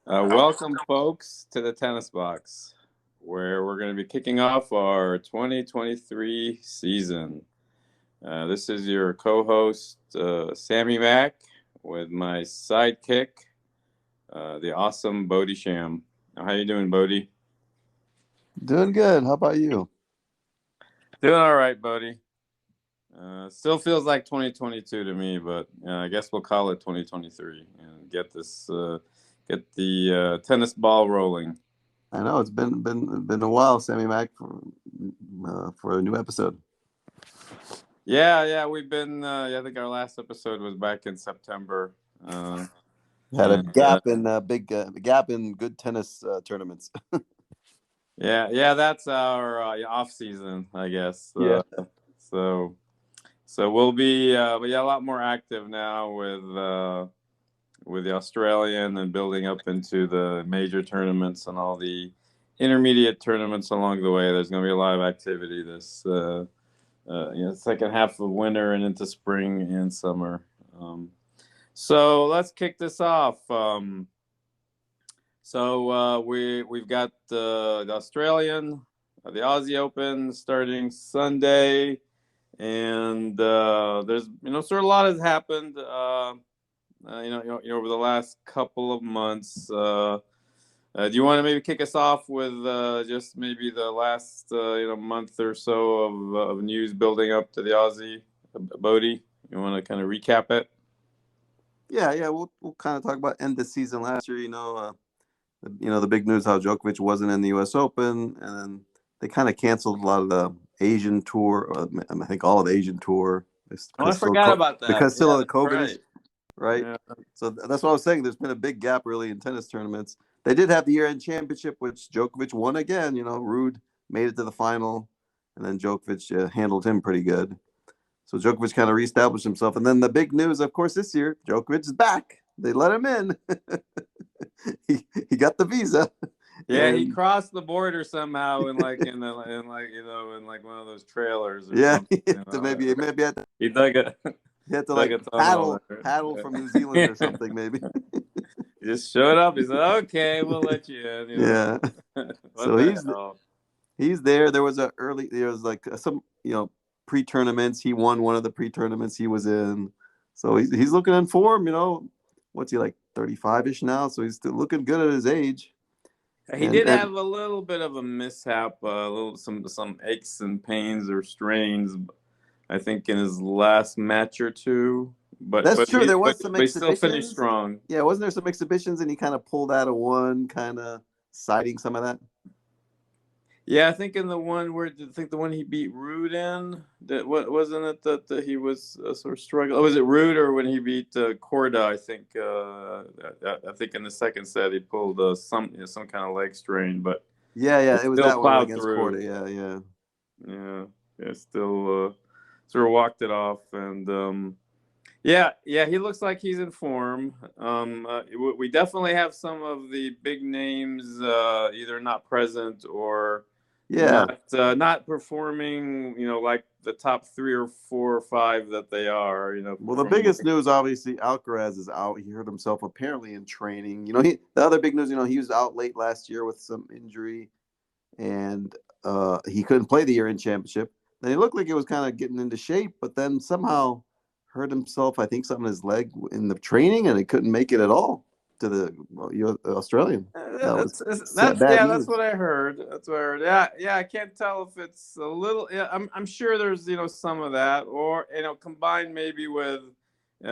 Welcome, folks, to the Tennis Box, where we're going to be kicking off our 2023 season. This is your co-host, Sammy Mack, with my sidekick, the awesome Bodie Sham. How you doing, Bodie? Doing good. How about you? Doing all right, Bodie. Still feels like 2022 to me, but I guess we'll call it 2023 and get the tennis ball rolling. I know it's been a while, Sammy Mac, for a new episode. Yeah, we've been. I think our last episode was back in September. Had a gap in big gap in good tennis tournaments. Yeah, that's our off season, I guess. Yeah. So we'll be, but yeah, a lot more active now with the Australian and building up into the major tournaments and all the intermediate tournaments along the way. There's going to be a lot of activity this second half of winter and into spring and summer. So let's kick this off. We've got the Australian, the Aussie Open starting Sunday, and there's sort of a lot has happened. Over the last couple of months. Do you want to maybe kick us off with just maybe the last month or so of news building up to the Aussie, Bodie? You want to kind of recap it? Yeah. We'll kind of talk about end of season last year. The big news how Djokovic wasn't in the U.S. Open, and then they kind of canceled a lot of the Asian tour. I think all of the Asian tour. I forgot about that because still of the COVID. Right. Right. Yeah. So that's what I was saying. There's been a big gap really in tennis tournaments. They did have the year-end championship, which Djokovic won again. Ruud made it to the final, and then Djokovic handled him pretty good. So Djokovic kind of reestablished himself. And then the big news, of course, this year, Djokovic is back. They let him in. he got the visa. Yeah, and he crossed the border somehow in one of those trailers. Maybe he dug a. He had to paddle from New Zealand or something, maybe. He just showed up. He said, "Okay, we'll let you in." Yeah. So he's there. There was some pre-tournaments. He won one of the pre-tournaments he was in. So he's looking in form. What's he like 35-ish now? So he's still looking good at his age. He did have a little bit of a mishap, some aches and pains or strains. I think in his last match or two, but that's true. There was some exhibitions. But he still finished strong. Yeah, wasn't there some exhibitions and he kind of pulled out of one, kind of citing some of that? Yeah, I think in the one he beat Ruud in, that wasn't it that he was sort of struggling? Was it Ruud or when he beat Korda? I think in the second set he pulled some kind of leg strain, but yeah, it was that one against Korda. Yeah, still. Sort of walked it off, and he looks like he's in form. We definitely have some of the big names either not present or not performing. Like the top 3 or 4 or 5 that they are. Well, the biggest news, obviously, Alcaraz is out. He hurt himself apparently in training. The other big news, he was out late last year with some injury, and he couldn't play the year-end championship. Then he looked like he was kind of getting into shape, but then somehow hurt himself, I think, something in his leg in the training, and he couldn't make it at all to the Australian. That's what I heard. That's what I heard. Yeah. I can't tell if it's a little. Yeah, I'm sure there's some of that, or combined maybe with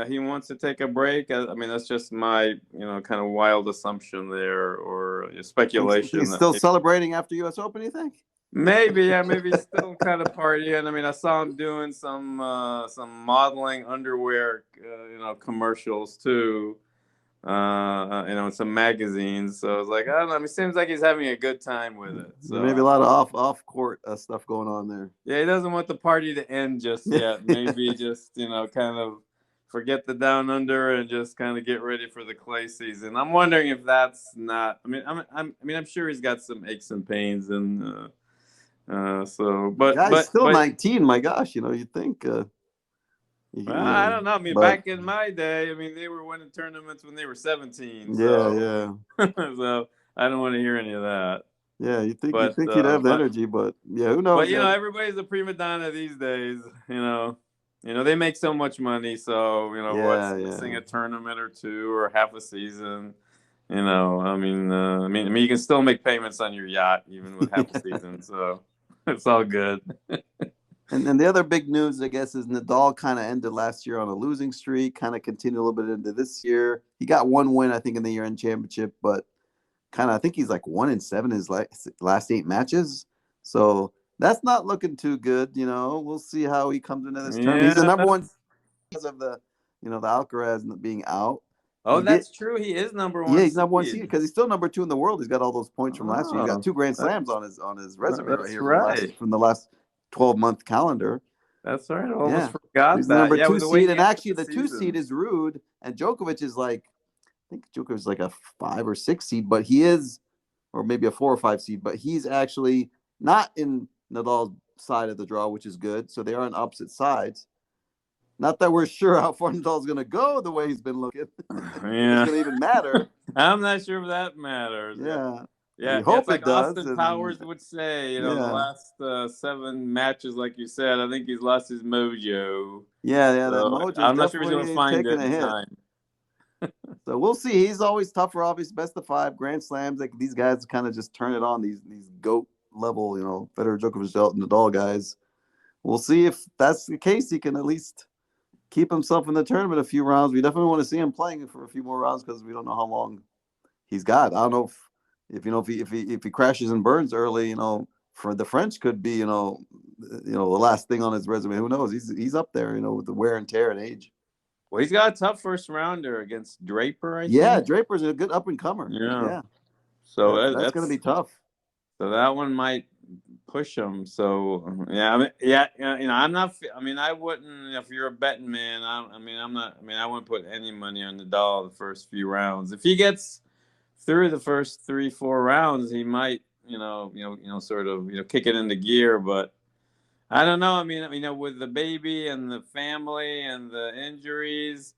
he wants to take a break. I mean, that's just my kind of wild assumption there, or speculation. He's still celebrating after U.S. Open, you think? Maybe still kind of partying. I mean, I saw him doing some modeling underwear, commercials too, in some magazines. So I was like, I don't know. It seems like he's having a good time with it. So maybe a lot of off court stuff going on there. Yeah, he doesn't want the party to end just yet. Maybe just kind of forget the down under and just kind of get ready for the clay season. I'm wondering if that's not. I mean, I'm sure he's got some aches and pains and. He's still 19. My gosh, you'd think. Well, I Yeah, don't know. I mean, but back in my day, I mean, they were winning tournaments when they were 17. yeah, So, yeah, so I don't want to hear any of that. yeah. You But, think he'd have the energy, but yeah, who knows? Yeah, everybody's a prima donna these days. They make so much money. So, what's yeah, missing yeah. a tournament or two or half a season? I mean, you can still make payments on your yacht even with half a season. So it's all good. And then the other big news, I guess, is Nadal kind of ended last year on a losing streak, kind of continued a little bit into this year. He got one win, I think, in the year-end championship, but kind of, I think he's like 1-7 his last 8 matches. So that's not looking too good. We'll see how he comes into this tournament. He's the Yeah. number one because of the Alcaraz being out. Oh, He did, that's true. He is number yeah, one he's number one seed seed. because he's still number two in the world. He's got all those points from last year. He's got Oh, two Grand Slams that's on his resume right that's here from the last right. 12-month calendar. That's right. I almost Yeah. forgot He's the that. number Yeah, two with the way seed. he And ended actually, the the two seed season. is Rude. And Djokovic is like, I think Djokovic is like a 5 or 6 seed, but he is, or maybe a 4 or 5 seed, but he's actually not in Nadal's side of the draw, which is good. So they are on opposite sides. Not that we're sure how far Nadal's going to go the way he's been looking. If it's Yeah. going to even matter. I'm not sure if that matters. Yeah. Yeah. We Yeah, yeah, it's hope it like does. Austin And Powers would say, the yeah. last 7 matches, like you said, I think he's lost his mojo. Yeah. Yeah. That So mojo is I'm not sure he's going to definitely find taking it a in hit. time. So we'll see. He's always tougher, obviously. Best of 5 Grand Slams. Like these guys kind of just turn it on. These goat level, Federer, Djokovic, Nadal guys. We'll see if that's the case. He can at least keep himself in the tournament a few rounds. We definitely want to see him playing for a few more rounds because we don't know how long he's got. I don't know if he crashes and burns early. For the French could be the last thing on his resume. Who knows? He's up there. With the wear and tear and age. Well, he's got a tough first rounder against Draper, I Yeah, think. Draper's a good up and comer. Yeah. Yeah, So that's going to be tough. so that one might push him. So yeah, I mean, yeah, I'm not. I mean, I wouldn't. If you're a betting man, I mean, I'm not. I mean, I wouldn't put any money on Nadal the first few rounds. If he gets through the first 3, 4 rounds, he might, sort of, kick it into gear. But I don't know. I mean, with the baby and the family and the injuries,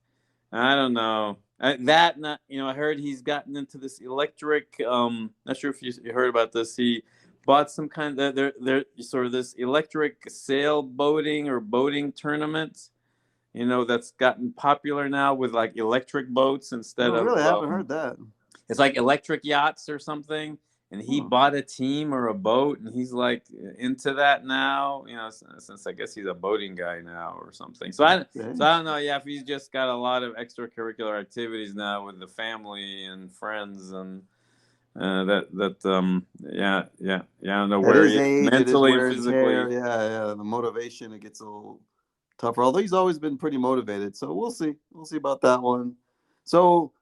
I don't know. I heard he's gotten into this electric. Not sure if you heard about this. He bought some kind of they're sort of this electric sail boating or boating tournament. That's gotten popular now with like electric boats instead Oh, really? of I haven't heard that. it's like electric yachts or something. And he Huh. bought a team or a boat, and he's like into that now. Since I guess he's a boating guy now or something. So Okay. I don't know. Yeah, if he's just got a lot of extracurricular activities now with the family and friends, and yeah. I don't know At where his he is age, it is mentally and wear and tear. physically. Yeah, yeah. The motivation, it gets a little tougher. Although he's always been pretty motivated, so we'll see. We'll see about that one. So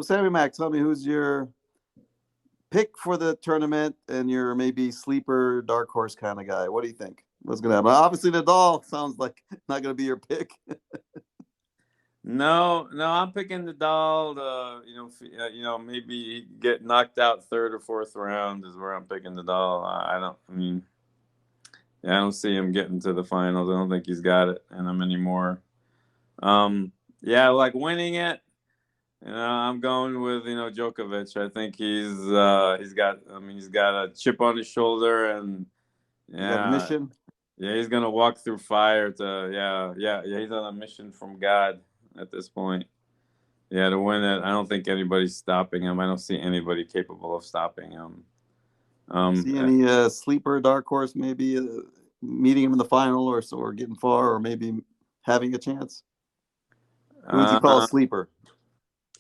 Sammy Mack, tell me who's your pick for the tournament and your maybe sleeper dark horse kind of guy. What do you think? What's gonna happen? Obviously, Nadal sounds like not gonna be your pick. No, no, I'm picking the doll. Maybe get knocked out third or fourth round is where I'm picking the doll. I don't. I mean, yeah, I don't see him getting to the finals. I don't think he's got it in him anymore. Yeah, like winning it. I'm going with Djokovic. I think he's got. I mean, he's got a chip on his shoulder, and You got a yeah, mission. yeah, he's gonna walk through fire to. Yeah. He's on a mission from God at this point. Yeah, to win it, I don't think anybody's stopping him. I don't see anybody capable of stopping him. Um, See any sleeper dark horse maybe meeting him in the final or getting far or maybe having a chance? Who would you call a uh, sleeper?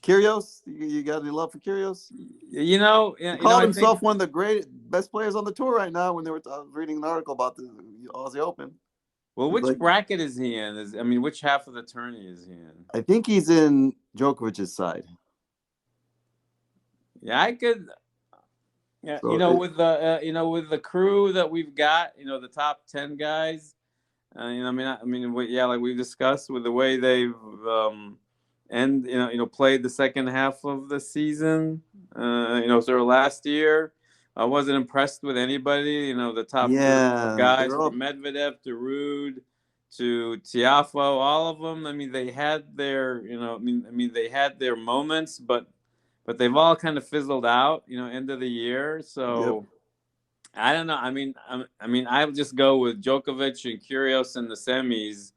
Kyrgios? You got any love for Kyrgios? yeah, He called I think. himself one of the best players on the tour right now. When they were reading an article about the Aussie Open, Well, he's which like, bracket is he in? Which half of the tourney is he in? I think he's in Djokovic's side. Yeah, I could. Yeah, So it, with the crew that we've got, the top 10 guys. Yeah, like we discussed with the way they've played the second half of the season. Sort of last year, I wasn't impressed with anybody. The top three yeah, guys they're from all Medvedev to Rude to Tiafo, all of them. I mean, they had their, they had their moments, but they've all kind of fizzled out, end of the year. Yep. So I don't know. I would just go with Djokovic and Kyrgios in the semis,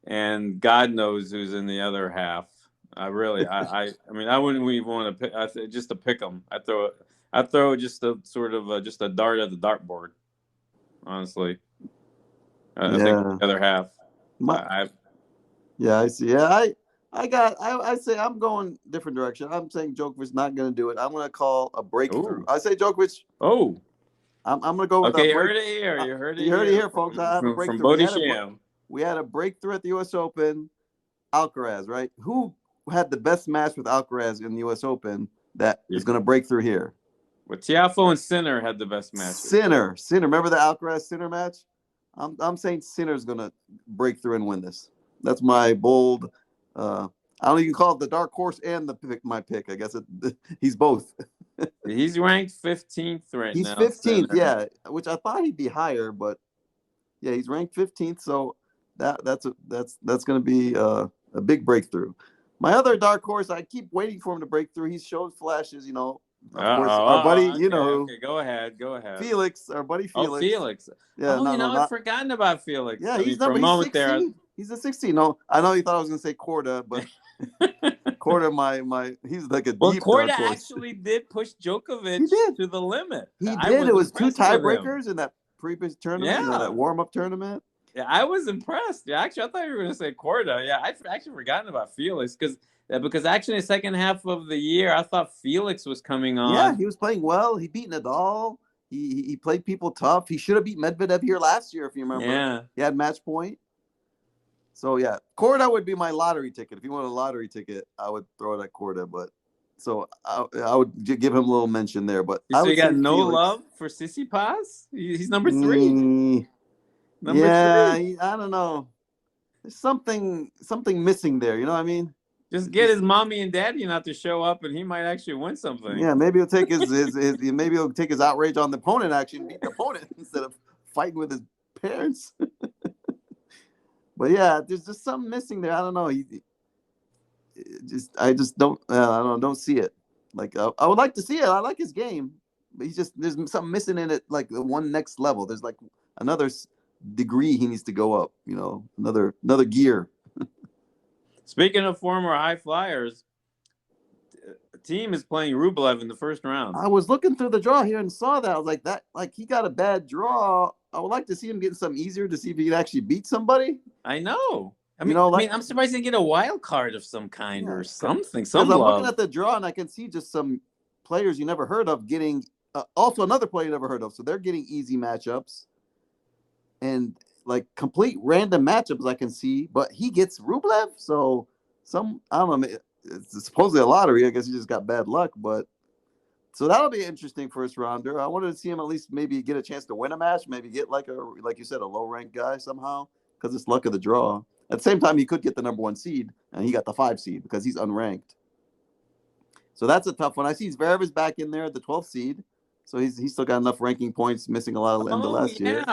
and God knows who's in the other half. I wouldn't even want to pick. Just to pick them. I throw just a sort of just a dart at the dartboard. Honestly, I think Yeah. the other half. My, I yeah, I see. Yeah, I say I'm going different direction. I'm saying Djokovic's not going to do it. I'm going to call a breakthrough. oh I say Djokovic. oh. I'm going to go with a Okay, you break. heard it here. You heard it You heard it here here, folks. I have a from breakthrough. Bodisham. We had a breakthrough at the U.S. Open. Alcaraz, right? Who had the best match with Alcaraz in the U.S. Open that is going to break through here? Well, Tiafo and Sinner had the best matches. Sinner. Remember the Alcaraz Sinner match? I'm saying Sinner's going to break through and win this. That's my bold. I don't even call it the dark horse and my pick. I guess he's both. He's ranked 15th right He's now. 15th, Sinner. yeah, which I thought he'd be higher, but yeah, he's ranked 15th. So that's going to be a big breakthrough. My other dark horse, I keep waiting for him to break through. He's showed flashes, Of course, our buddy, Okay. Go ahead. Felix, our buddy Oh, Felix. Felix. Yeah, I'd forgotten about Felix. Yeah, for a he's moment 16. there. He's a 16. No, I know you thought I was going to say Korda, but Korda, he's like a Well, deep dark Korda horse. actually did push Djokovic He did. to the limit. He did. It was 2 tiebreakers in that previous tournament, Yeah. That warm-up tournament. Yeah, I was impressed. Yeah, actually, I thought you were going to say Korda. Yeah, I've actually forgotten about Felix because actually, the second half of the year, I thought Felix was coming on. Yeah, he was playing well. He beat Nadal. He played people tough. He should have beat Medvedev here last year, if you remember. Yeah. He had match point. So, yeah, Korda would be my lottery ticket. If you want a lottery ticket, I would throw it at Korda. But so I would give him a little mention there. But So you got no Felix. love for Tsitsipas? He's number 3. Number 3. I don't know. There's something missing there. You know what I mean? Just get his mommy and daddy not to show up, and he might actually win something. Yeah, maybe he'll take maybe he'll take his outrage on the opponent, actually beat the opponent instead of fighting with his parents. But yeah, there's just something missing there. I don't know. I just don't. I don't see it. Like I would like to see it. I like his game, but there's something missing in it. Like the one next level. There's like another degree he needs to go up. Another gear. Speaking of former high flyers, the team is playing Rublev in the first round. I was looking through the draw here and saw that. I was like, he got a bad draw. I would like to see him getting something easier to see if he can actually beat somebody. I know. I'm surprised he didn't get a wild card of some kind or something. I'm looking at the draw and I can see just some players you never heard of getting. Also, another player you never heard of. So they're getting easy matchups. And like complete random matchups I can see, but he gets Rublev. So I don't know, it's supposedly a lottery. I guess he just got bad luck, but so that'll be an interesting first rounder. I wanted to see him at least maybe get a chance to win a match, maybe get like you said, a low ranked guy somehow because it's luck of the draw. At the same time, he could get the number 1 seed and he got the 5 seed because he's unranked. So that's a tough one. I see Zverev is back in there at the 12th seed. So he's still got enough ranking points, missing a lot in the last year.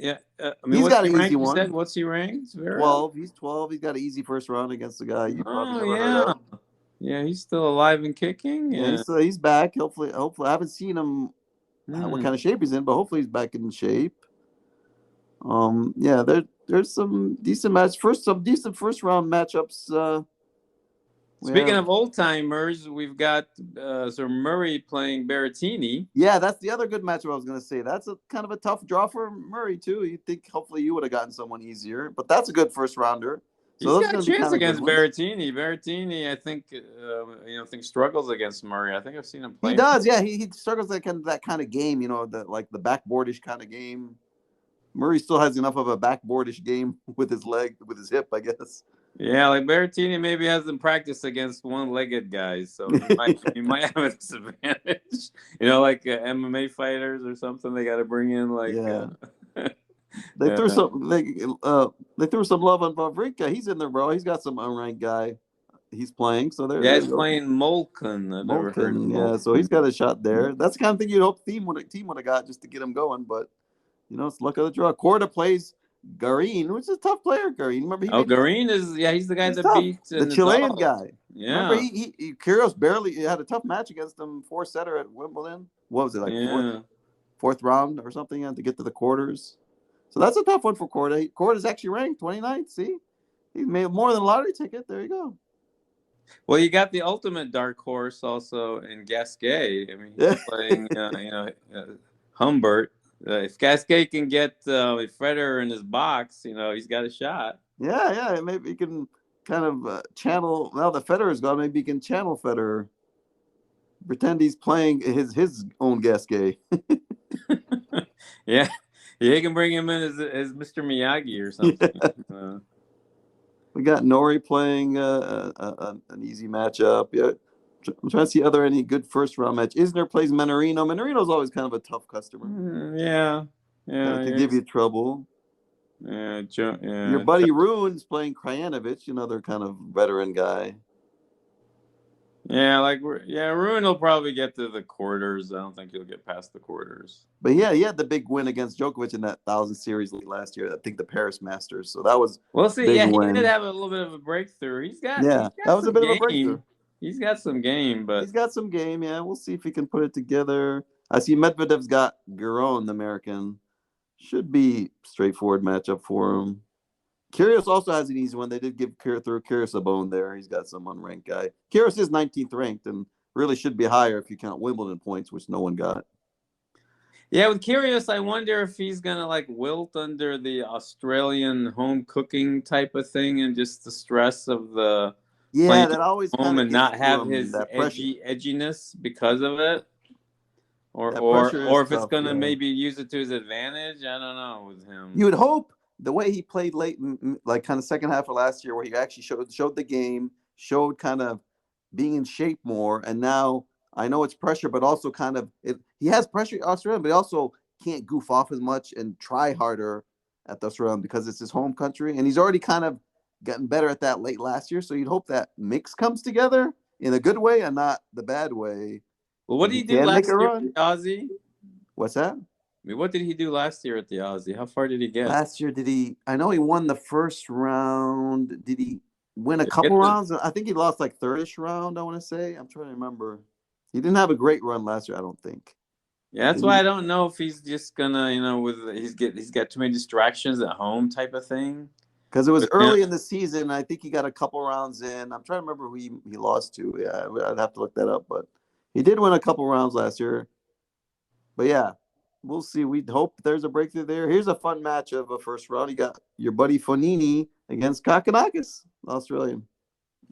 Yeah, he's got an easy one. What's he ranked? 12. He's 12. He's got an easy first round against the guy you probably never heard of. Yeah, he's still alive and kicking. Yeah, he's back. Hopefully, I haven't seen him what kind of shape he's in, but hopefully he's back in shape. Yeah, there's some decent decent first round matchups. Speaking of old timers, we've got Sir Murray playing Berrettini. Yeah, that's the other good matchup I was going to say. That's a kind of a tough draw for Murray too. You think hopefully you would have gotten someone easier, but that's a good first rounder. So he's got a chance against Berrettini. Berrettini, I think, struggles against Murray. I think I've seen him play. He does, yeah. He struggles that kind of game, the backboardish kind of game. Murray still has enough of a backboardish game with his hip, I guess. Yeah, like Berrettini maybe hasn't practiced against one-legged guys, so he might have a disadvantage. Like MMA fighters or something. They got to bring in They threw some love on Wawrinka. He's in there, bro. He's got some unranked guy. He's playing, so there. Yeah, he's playing Molken. I've never heard of Molken. Yeah, so he's got a shot there. That's the kind of thing you'd hope team would have got just to get him going, but it's luck of the draw. Korda plays Garin, which is a tough player. Garin, remember he Oh, made Garin is, yeah, he's the guy he's that tough. beat The Chilean Nadal. guy. Remember Yeah, Kyrgios barely had a tough match against him, four setter at Wimbledon. What was it like yeah. fourth round or something to get to the quarters? So that's a tough one for Korda. Korda's actually ranked 29th. See, he made more than a lottery ticket. There you go. Well, you got the ultimate dark horse also in Gasquet. I mean, he's Yeah, playing, Humbert. If Gasquet can get Federer in his box, he's got a shot. yeah. Maybe he can kind of channel. Now the Federer's gone. Maybe he can channel Federer. Pretend he's playing his own Gasquet. Yeah, yeah, he can bring him in as Mr. Miyagi or something. Uh, We got Nori playing an easy matchup. Yeah, I'm trying to see any good first round match. Isner plays Menarino. Menarino's always kind of a tough customer. yeah, Kind of yeah, could give you trouble. yeah, Your yeah. buddy Rune's playing Krajinovic, another kind of veteran guy. Yeah, yeah, Ruin will probably get to the quarters. I don't think he'll get past the quarters. But yeah, he had the big win against Djokovic in that 1,000 series last year. I think the Paris Masters. So that was We'll see. big Yeah, he did win. have a little bit of a breakthrough. Yeah, He's that got was a some bit of a breakthrough. game. He's got some game, but He's got some game. Yeah, we'll see if he can put it together. I see Medvedev's got Giron, the American. Should be straightforward matchup for him. Kyrgios also has an easy one. They did give Kyrgios a bone there. He's got some unranked guy. Kyrgios is 19th ranked and really should be higher if you count Wimbledon points, which no one got. yeah, with Kyrgios, I wonder if he's gonna like wilt under the Australian home cooking type of thing and just the stress of the Yeah, playing that always at home kind of and gets not to have him. his That pressure. edginess because of it. Or That pressure is if it's tough. gonna Yeah. maybe use it to his advantage. I don't know with him. You would hope the way he played late, like kind of second half of last year, where he actually showed the game, showed kind of being in shape more, and now I know it's pressure, but also kind of he has pressure at Australia, but he also can't goof off as much and try harder at the Australian because it's his home country, and he's already kind of gotten better at that late last year. So you'd hope that mix comes together in a good way and not the bad way, Well, what and did he he do can make a last year at run. the Aussie? What's that? I mean, what did he do last year at the Aussie? How far did he get? Last year, did he? I know he won the first round. Did he win a Did he couple get the, rounds? I think he lost like thirdish round. I want to say. I'm trying to remember. He didn't have a great run last year. I don't think. yeah, that's Did why he? I don't know if he's just gonna, he's got too many distractions at home type of thing. Because it was With him. early in the season. I think he got a couple rounds in. I'm trying to remember who he lost to. Yeah, I'd have to look that up. But he did win a couple rounds last year. But yeah, we'll see. We hope there's a breakthrough there. Here's a fun match of a first round. You got your buddy Fonini against Kakanakis, Australian.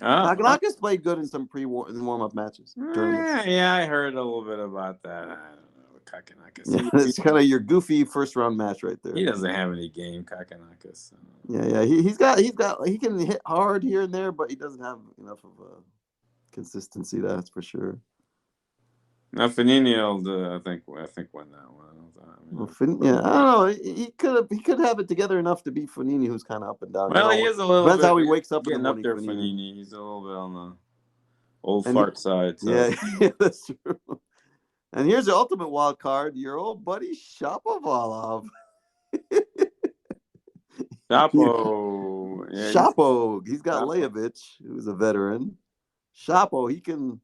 Oh, Kakanakis played good in some warm up matches, tournaments. yeah, I heard a little bit about that. I don't know, Kakanakis. Yeah, it's kind of your goofy first round match right He there. doesn't have any game, Kakanakis. Yeah. He can hit hard here and there, but he doesn't have enough of a consistency. That's for sure. Now Fanini will, I think win that one. Well, yeah, I don't know. He could have it together enough to beat Fonini, who's kind of up and down. Well, he is a little Depends bit how he wakes up in the getting up morning, there, Fonini. Fanini. He's a little bit on the old And fart side. So. yeah, that's true. And here's the ultimate wild card: your old buddy Shapovalov. Chapo. Yeah, Shapo, he's got Chapo. Lajovic, who's a veteran. Shapo, he can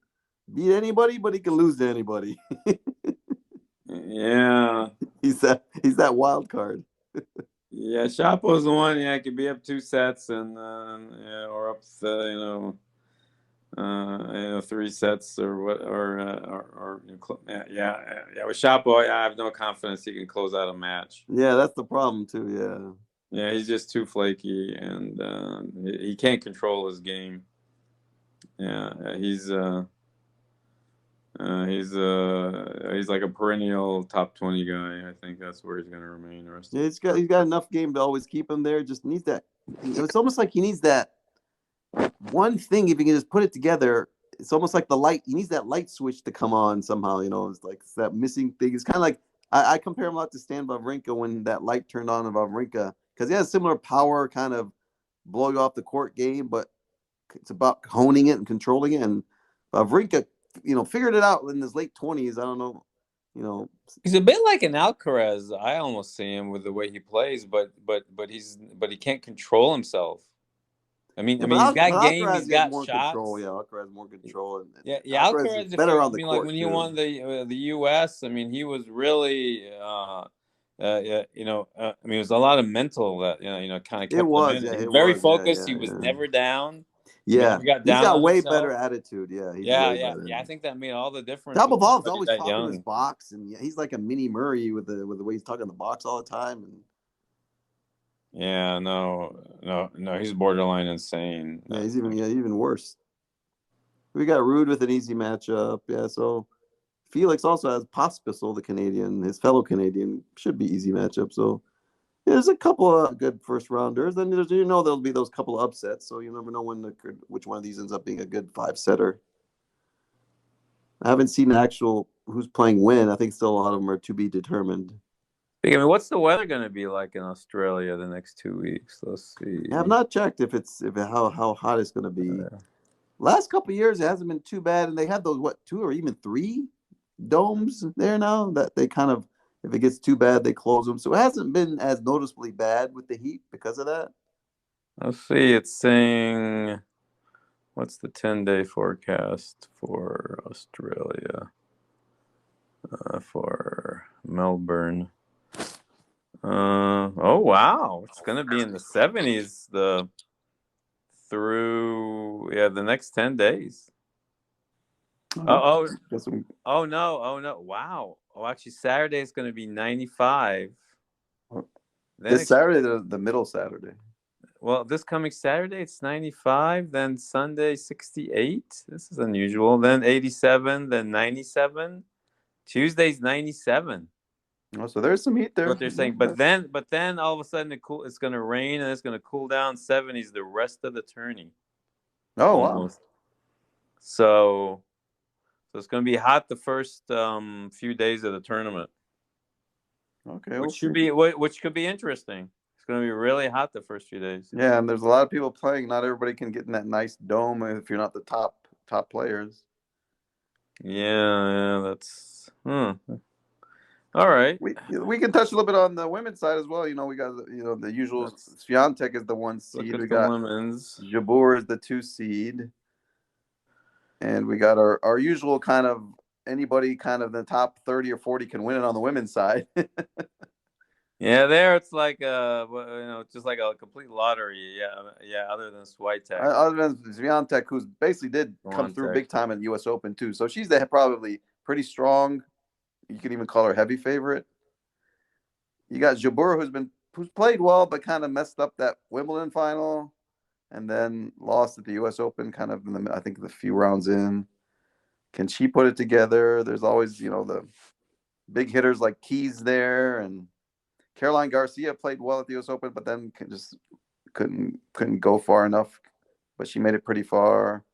beat anybody, but he can lose to anybody. Yeah. He's that wild card. Yeah, Chapo's the one. Yeah, could be up two sets and yeah, or up three sets or what yeah. With Chapo, I have no confidence he can close out a match. Yeah, that's the problem too. Yeah, he's just too flaky and he can't control his game. Yeah, he's like a perennial top 20 guy. I think that's where he's going to remain the rest Yeah, of he's got enough game to always keep him there. Just needs that. It's almost like he needs that one thing. If he can just put it together, it's almost like the light. He needs that light switch to come on somehow. It's that missing thing. It's kind of like I compare him a lot to Stan Wawrinka when that light turned on in Wawrinka because he has similar power, kind of blow you off the court game, but it's about honing it and controlling it. And Wawrinka, figured it out in his late 20s. I don't know. You know, He's a bit like an Alcaraz. I almost see him with the way he plays, but he can't control himself. I yeah, mean, he's but got game, Alcaraz he's has got more control. shots. Yeah, Alcaraz has more control, and Yeah, yeah. Alcaraz is Alcaraz, if better you, on I the mean, like court when he too. won the U.S., I mean, he was really, I mean, it was a lot of mental that kind of It kept him was, in. yeah, He was it very was, yeah, focused. yeah, He was yeah. never down. He Yeah, never got he's down got on way better himself. attitude. Yeah, he's Yeah, way yeah, better. yeah. I think that made all the difference with Shapoval's somebody always that talking his young. box, and yeah, he's like a mini Murray with the way he's talking the box all the time. And Yeah, no, no, no. He's borderline insane. yeah, he's even worse. We got Rude with an easy matchup. Yeah, so Felix also has Pospisil, the Canadian, his fellow Canadian, should be easy matchup. So yeah, there's a couple of good first rounders, and there'll be those couple of upsets. So you never know which one of these ends up being a good five setter. I haven't seen actual who's playing when. I think still a lot of them are to be determined. I mean, what's the weather going to be like in Australia the next 2 weeks? Let's I have see. not checked if how hot it's going to be. Last couple of years, it hasn't been too bad, and they have those two or even three domes there now that they kind of, if it gets too bad, they close them. So it hasn't been as noticeably bad with the heat because of that. Let's see. It's saying, what's the 10-day forecast for Australia? For Melbourne. Oh wow, it's gonna be in the 70s the next 10 days. Oh, Oh, guess we, oh no, wow. Oh, actually, Saturday is gonna be 95. Then this it's Saturday, the middle Saturday. Well, this coming Saturday it's 95. Then Sunday 68. This is unusual. Then 87. Then 97. Tuesday's 97. Oh, so there's some heat What there. they're saying, but then all of a sudden it's going to rain and it's going to cool down 70s the rest of the tourney Oh wow. almost. So it's going to be hot the first few days of the tournament, Okay, we'll which should see. be which could be interesting. It's going to be really hot the first few days. Yeah, and there's a lot of people playing. Not everybody can get in that nice dome if you're not the top players. Yeah, that's all right. We can touch a little bit on the women's side as well. We got the usual. Let's Swiatek is the one look seed. We at the got women's. Jabeur is the two seed, and we got our usual kind of anybody kind of in the top 30 or 40 can win it on the women's side. Yeah, there it's like just like a complete lottery. Yeah, yeah. Other than Swiatek, Other than Swiatek, who's basically did come through Swiatek. big time at the U.S. Open too, so she's probably pretty strong. You could even call her heavy favorite. You got Jabeur, who's played well, but kind of messed up that Wimbledon final, and then lost at the U.S. Open, kind of I think the few rounds in. Can she put it together? There's always the big hitters like Keys there, and Caroline Garcia played well at the U.S. Open, but then just couldn't go far enough. But she made it pretty far.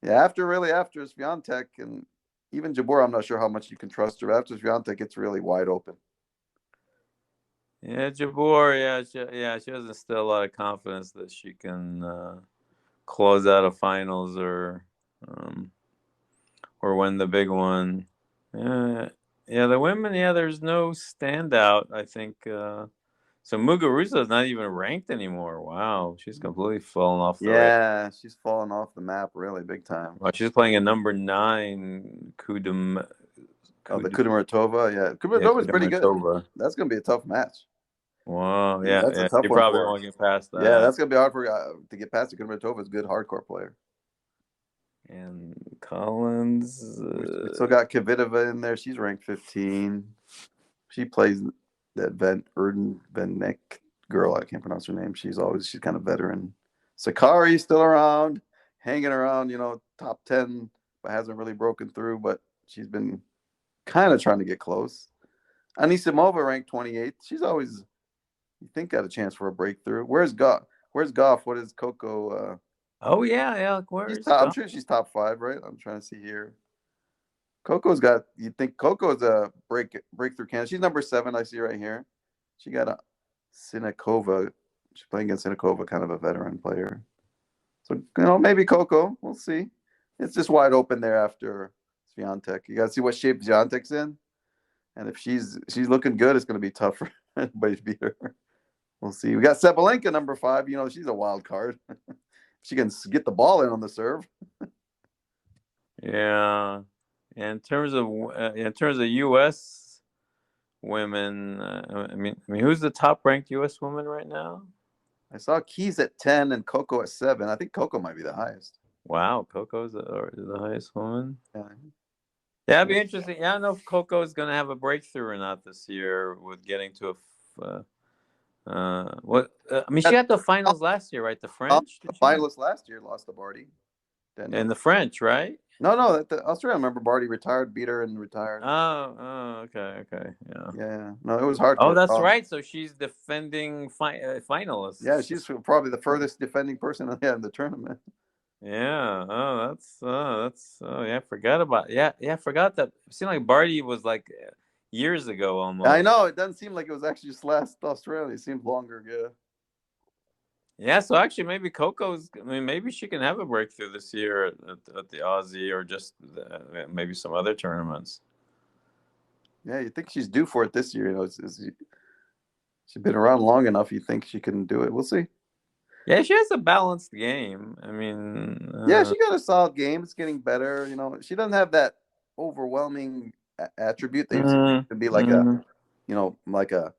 Yeah, after Swiatek and even Jabeur, I'm not sure how much you can trust her. After Swiatek, it's really wide open. Yeah, Jabeur. She has still a lot of confidence that she can close out a finals um, or win the big one. Yeah, yeah. The women. Yeah, there's no standout. I think. So Muguruza is not even ranked anymore. Wow, she's completely fallen off the radar. Yeah, she's fallen off the map really big time. Well, she's playing a number 9 Oh, the Kudermetova, yeah, Yeah, Kudermetova's pretty good. Kudermetova. That's gonna be a tough match. Wow, yeah, That's a yeah. tough You one probably for her. won't get past Yeah, that. that's gonna be hard for to get past. Kudermetova's a good hardcore player. And Collins. We still got Kvitova in there. She's ranked 15. She plays that Erden Venek girl. I can't pronounce her name. She's kind of veteran. Sakari's still around, hanging around. Top 10, but hasn't really broken through. But she's been kind of trying to get close. Anisimova ranked 28. She's always, you think, got a chance for a breakthrough. Where's Goff? What is Coco? Oh yeah. She's Where's top. I'm Collins? sure she's top 5, right? I'm trying to see here. Coco's got. You think Coco's a breakthrough candidate? She's number 7. I see right here. She got a Sinakova. She's playing against Sinakova, kind of a veteran player. So maybe Coco. We'll see. It's just wide open there after Swiatek. You got to see what shape Swiatek's in. And if she's looking good, it's going to be tough for anybody to beat her. We'll see. We got Sabalenka, number 5. You know, she's a wild card. She can get the ball in on the serve. Yeah. In terms of U.S. women, I mean, who's the top ranked U.S. woman right now? I saw Keys at 10 and Coco at 7. I think Coco might be the highest. Wow, Coco's the highest woman. Yeah. Yeah, it'd be interesting. Yeah, I don't know if Coco is going to have a breakthrough or not this year with getting to what? I mean, she Got got the finals last year, right? The French, the did she? finalist last year lost to Barty. In Danielle. the French, right? No. The Australia. Remember Barty retired, beat her, and retired. Okay, yeah. Yeah. No, it was Oh, hardcore. that's right. So she's defending Yeah, finalists. she's probably the furthest defending person in the tournament. Yeah. That's. Oh, yeah. I forgot about. Yeah. I forgot that. It seemed like Barty was like years ago I almost. know it doesn't seem like it was actually just last Australia. It seemed longer. Yeah. Yeah. So actually, maybe Coco's. I mean, maybe she can have a breakthrough this year at the Aussie or just maybe some other tournaments. Yeah, you think she's due for it this year? You know, she's been around long enough. You think she can do it? We'll see. Yeah, she has a balanced game. I mean, Yeah, she got a solid game. It's getting better. You know, she doesn't have that overwhelming attribute that you mm, to be like a, mm. like a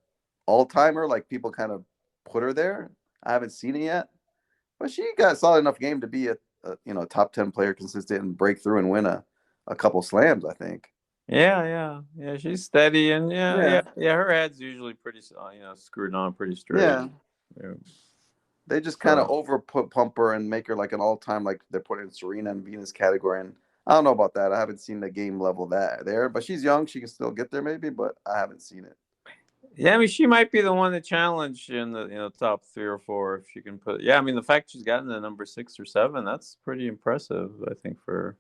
all timer. Like people kind of put her there. I haven't seen it yet, but she got a solid enough game to be a top 10 player, consistent and break through and win a couple slams. I think. Yeah. She's steady, and Yeah, Her head's usually pretty, screwed on pretty straight. yeah. Yeah. They just kind of So over pump her and make her like an all time, like they're putting Serena and Venus category. And I don't know about that. I haven't seen the game level that there, but she's young. She can still get there maybe, but I haven't seen it. yeah, I mean, she might be the one to challenge in the top 3 or 4 if she can put. Yeah, I mean, the fact she's gotten the number 6 or 7, that's pretty impressive. I think for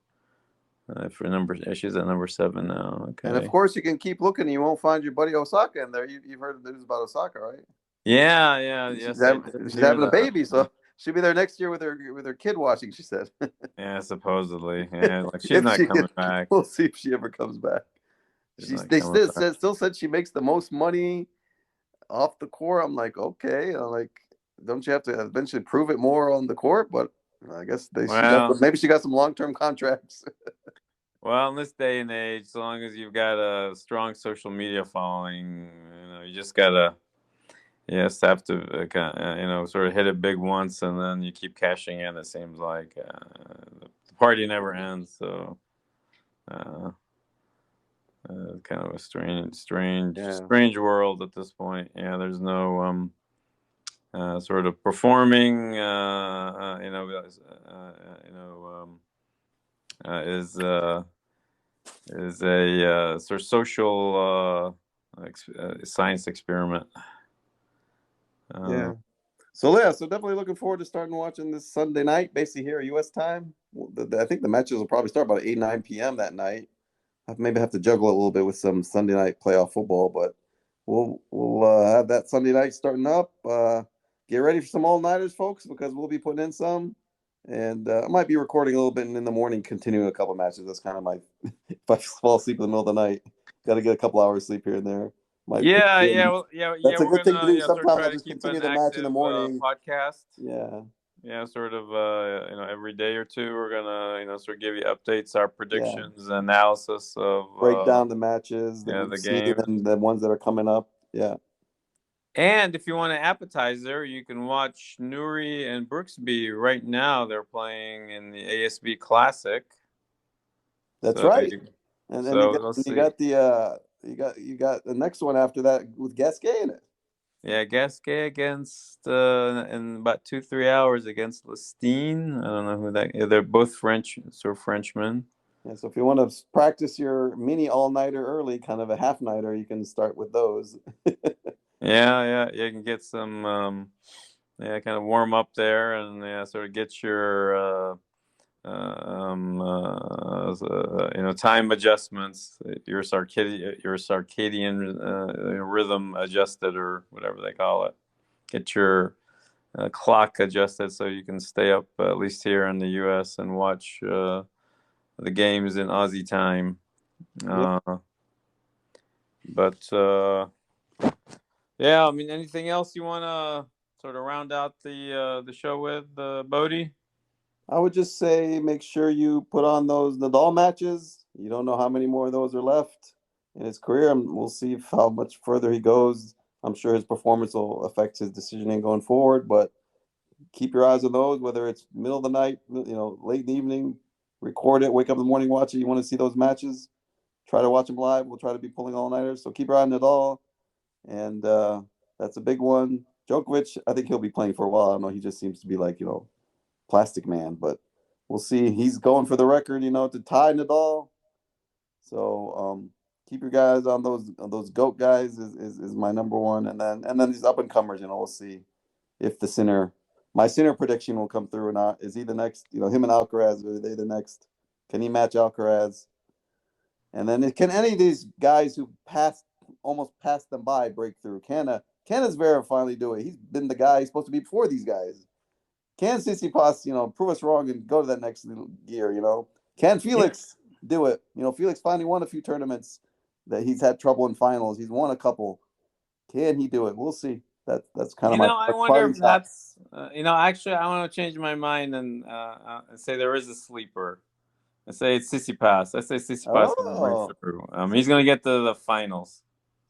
number, yeah, she's at number 7 now. And of Okay. course, you can keep looking. You won't find your buddy Osaka in there. You've heard the news about Osaka, right? She's Yes, I having did she's hear having a that. baby, so she'll be there next year with her kid watching. She said, Yeah, supposedly. Yeah, like she's if not she, coming back. we'll see if she ever comes back. She's not They coming back. still said she makes the most money off the court. I'm like, okay. I'm like, don't you have to eventually prove it more on the court? But I guess Well, maybe she got some long term contracts. well, in this day and age, as long as you've got a strong social media following, you just gotta, you just have to, sort of hit it big once, and then you keep cashing in. It seems like the party never ends. So, uh, kind of a Yeah, strange world at this point. Yeah, there's no sort of performing. Is a sort of social science experiment. Uh, yeah. So yeah, so definitely looking forward to starting watching this Sunday night, basically here at U.S. time. I think the matches will probably start about 8 9 p.m. that night. I maybe have to juggle it a little bit with some Sunday night playoff football, but we'll have that Sunday night starting up. Get ready for some all nighters, folks, because we'll be putting in some, and I might be recording a little bit in the morning, continuing a couple matches. That's kind of my if I fall asleep in the middle of the night, got to get a couple hours sleep here and there. Might put yeah, in. well, That's a we're good thing to gonna do. sort of Sometimes try I'll to just keep continue an the match in the active morning. podcast. Yeah, Yeah, sort of every day or two we're gonna sort of give you updates, our yeah. predictions, analysis of Break down the matches that we've the seen games. and the ones that are coming up. Yeah, And if you want an appetizer, you can watch Newry and Brooksby right now. They're playing in the ASB Classic. that's So right. And then so let's you see. got the the next one after that with Gasquet in it. Yeah, Gasquet against in about 2 3 hours against Lestine. I don't know who that. Yeah, they're both French, sort of Frenchmen. Yeah, so if you want to practice your mini all nighter early, kind of a half nighter, you can start with those. Yeah. You can get some kind of warm up there and sort of get your time adjustments, your circadian rhythm adjusted or whatever they call it. Get your clock adjusted so you can stay up at least here in the U.S. and watch the games in Aussie time. Yep. Uh, But yeah, I mean, anything else you want to sort of round out the show with, Bodie? I would just say make sure you put on those Nadal matches. You don't know how many more of those are left in his career, and we'll see how much further he goes. I'm sure his performance will affect his decisioning going forward, but keep your eyes on those. Whether it's middle of the night, late in the evening, record it, wake up in the morning, watch it. You want to see those matches? Try to watch them live. We'll try to be pulling all nighters. So keep your eye on Nadal, and that's a big one. Djokovic, I think he'll be playing for a while. I don't know. He just seems to be like plastic man, but we'll see. He's going for the record, to tie Nadal. So keep your guys on those goat guys is my number one, and then these up and comers. We'll see if my sinner prediction will come through or not. Is he the next? Him and Alcaraz, are they the next? Can he match Alcaraz? And then can any of these guys who almost passed them by break through? Can Zverev finally do it? He's been the guy he's supposed to be before these guys. Can Tsitsipas, prove us wrong and go to that next gear? Can You, Felix do it? Felix finally won a few tournaments that he's had trouble in finals. He's won a couple. Can he do it? We'll see. That's kind of my I wonder parting if shot. that's, actually, I want to change my mind and say there is a sleeper. I say it's Sissipas. I say Sissipas is going to break Oh, through. so, He's going to get to the finals.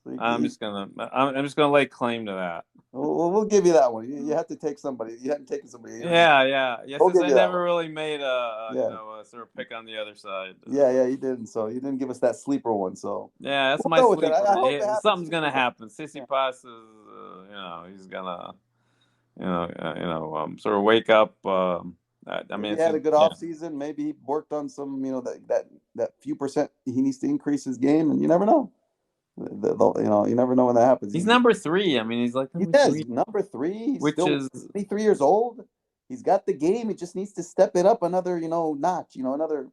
so I'm just gonna lay claim to that. we'll give you that one. You have to take somebody. You hadn't taken somebody. Yeah, yeah, yeah. We'll Since give I you that never one. really made Yeah, a sort of pick on the other side. yeah. You didn't. So you didn't give us that sleeper one. So Yeah, that's we'll my go with that. I sleeper. hope it happens Something's for you. gonna happen. Yeah. Sissy Pass is, he's gonna, sort of wake up. I mean, Maybe he it's had just, a good yeah. off season. Maybe he worked on some, that few percent he needs to increase his game, and you never know. You never know when that happens. He's number three. I mean, he's like He number says three, number three. He's which still is 23 years old. He's got the game. He just needs to step it up another, notch. Another,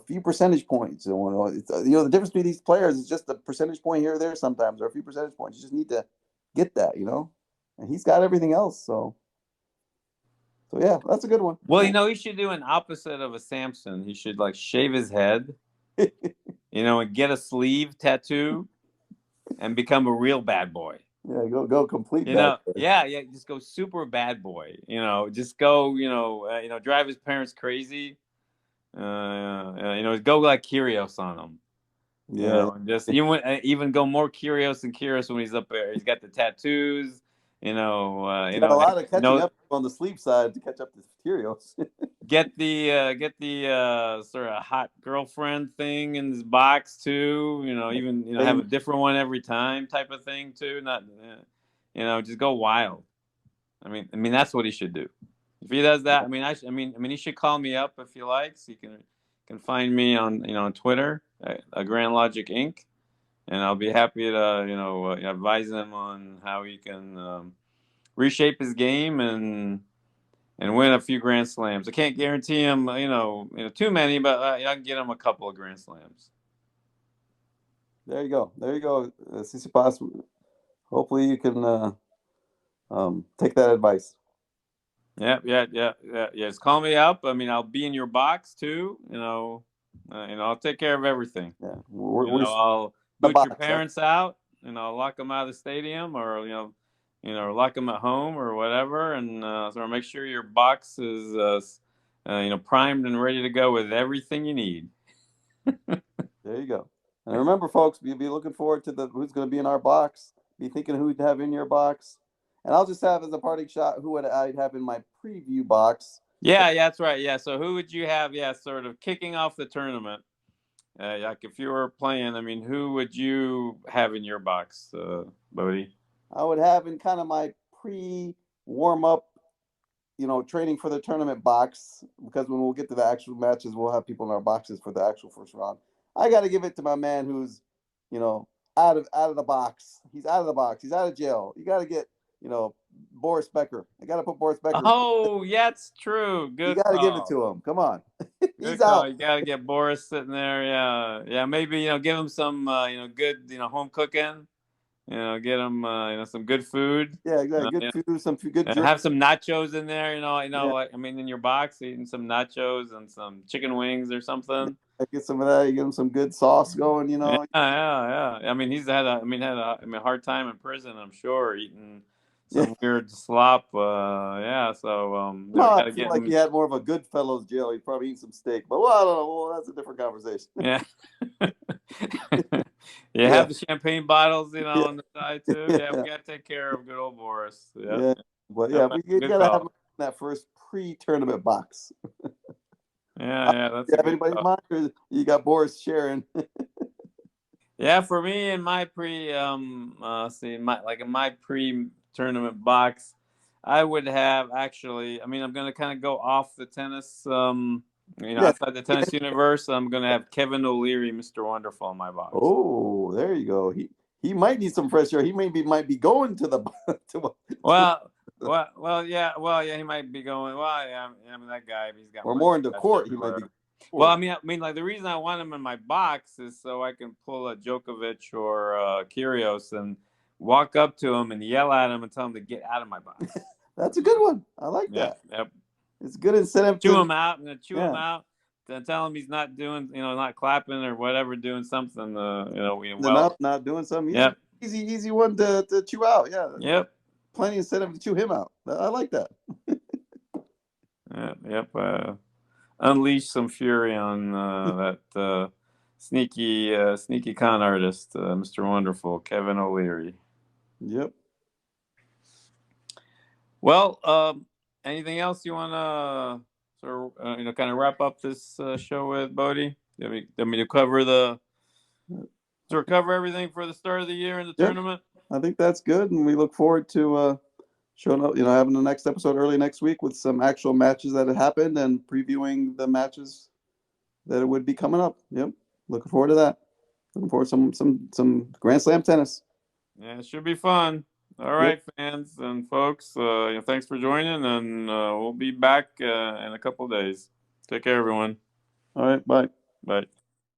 few percentage points. The difference between these players is just a percentage point here or there sometimes, or a few percentage points. You just need to get that. And he's got everything else. So yeah, that's a good one. well, he should do an opposite of a Samson. He should like shave his head, and get a sleeve tattoo and become a real bad boy. Yeah, go complete bad boy. Yeah, yeah, just go super bad boy. Just go, drive his parents crazy. Go like Kyrgios on him. Yeah, And just even go more Kyrgios than Kyrgios when he's up there. He's got the tattoos. he's got a lot of catching No, up on the sleep side to catch up to Furios. get the sort of hot girlfriend thing in his box too. Even have Same. a different one every time type of thing too. Not, just go wild. I mean that's what he should do. If he does that, he should call me up if he likes. He can find me on Twitter, a Grand Logic Inc., and I'll be happy to advise him on how he can reshape his game and win a few Grand Slams. I can't guarantee him too many, but I can get him a couple of Grand Slams. There you go. There you go. Tsitsipas. Hopefully you can take that advice. Yeah, yeah, yeah, yeah, yeah. Just call me up. I'll be in your box too. I'll take care of everything. Yeah, we're I'll the boot your box. That's parents out, lock them out of the stadium, or lock them at home or whatever, and so make sure your box is primed and ready to go with everything you need. there you go. And remember, folks, be looking forward to the who's going to be in our box. Be thinking who'd have in your box. And I'll just have as a parting shot who would I'd have in my preview box. Yeah, yeah, that's right. Yeah, so who would you have? Yeah, sort of kicking off the tournament. Like if you were playing, who would you have in your box, Bodie? I would have in kind of my pre warm up, training for the tournament box, because when we'll get to the actual matches, we'll have people in our boxes for the actual first round. I got to give it to my man who's, out of the box. He's out of the box. He's out of jail. You got to get, Boris Becker. I got to put Boris Becker. Oh, yeah, it's true. You Good got to give it call. to him. Come on. He's Good call. out. You got to get Boris sitting there. Yeah, yeah. Maybe give him some good home cooking. Get him some good food. Yeah, You know, exactly. Good food, some good and drink. have some nachos in there. Yeah, Like I mean, in your box, eating some nachos and some chicken wings or something. get some of that. You get him some good sauce going. Yeah, yeah, yeah. I mean, he's had a hard time in prison. I'm sure eating Yeah. some weird slop. Yeah. So No, we I got to feel get like he him. had more of a Goodfellas jail. He'd probably eat some steak, but well, I don't know. Well, that's a different conversation. Yeah. Yeah, Yeah, have the champagne bottles, yeah, on the side too. Yeah, we yeah, got to take care of good old Boris. Yep. yeah. But Yep. yeah, That's we a good gotta have him call. in that first pre-tournament box. Yeah, yeah, that's You a have good anybody in call. mind, or you got Boris sharing? Yeah, for me in my pre see my like in my pre tournament box, I would have actually. I mean, I'm gonna kind of go off the tennis. Yeah. Outside the tennis universe, I'm gonna have Kevin O'Leary, Mr. Wonderful, in my box. Oh, there you go. He might need some fresh air. He might be going to the to Yeah. He might be going. Well, yeah, I mean that guy. He's got or more into mustache court. He might be everywhere. Well, court. like the reason I want him in my box is so I can pull a Djokovic or Kyrgios and walk up to him and yell at him and tell him to get out of my box. That's a good one. I like Yep, that. yep. It's good incentive Chew to him out. I'm gonna chew him yeah. out. To tell him he's not doing, not clapping or whatever, doing something. Enough not doing something. He's a Yep, easy one to chew out. Yeah, yep, plenty incentive to chew him out. I like that. yep, yep. Unleash some fury on that sneaky con artist, Mr. Wonderful, Kevin O'Leary. Yep. Well, anything else you want to sort of kind of wrap up this show with, Bodie? I mean to cover everything for the start of the year in the Yep. tournament. I think that's good, and we look forward to showing up. Having the next episode early next week with some actual matches that had happened and previewing the matches that would be coming up. Yep. Looking forward to that. Looking forward to some Grand Slam tennis. Yeah, it should be fun. All Yep. right, fans and folks, thanks for joining, and we'll be back in a couple days. Take care, everyone. All right. Bye. Bye.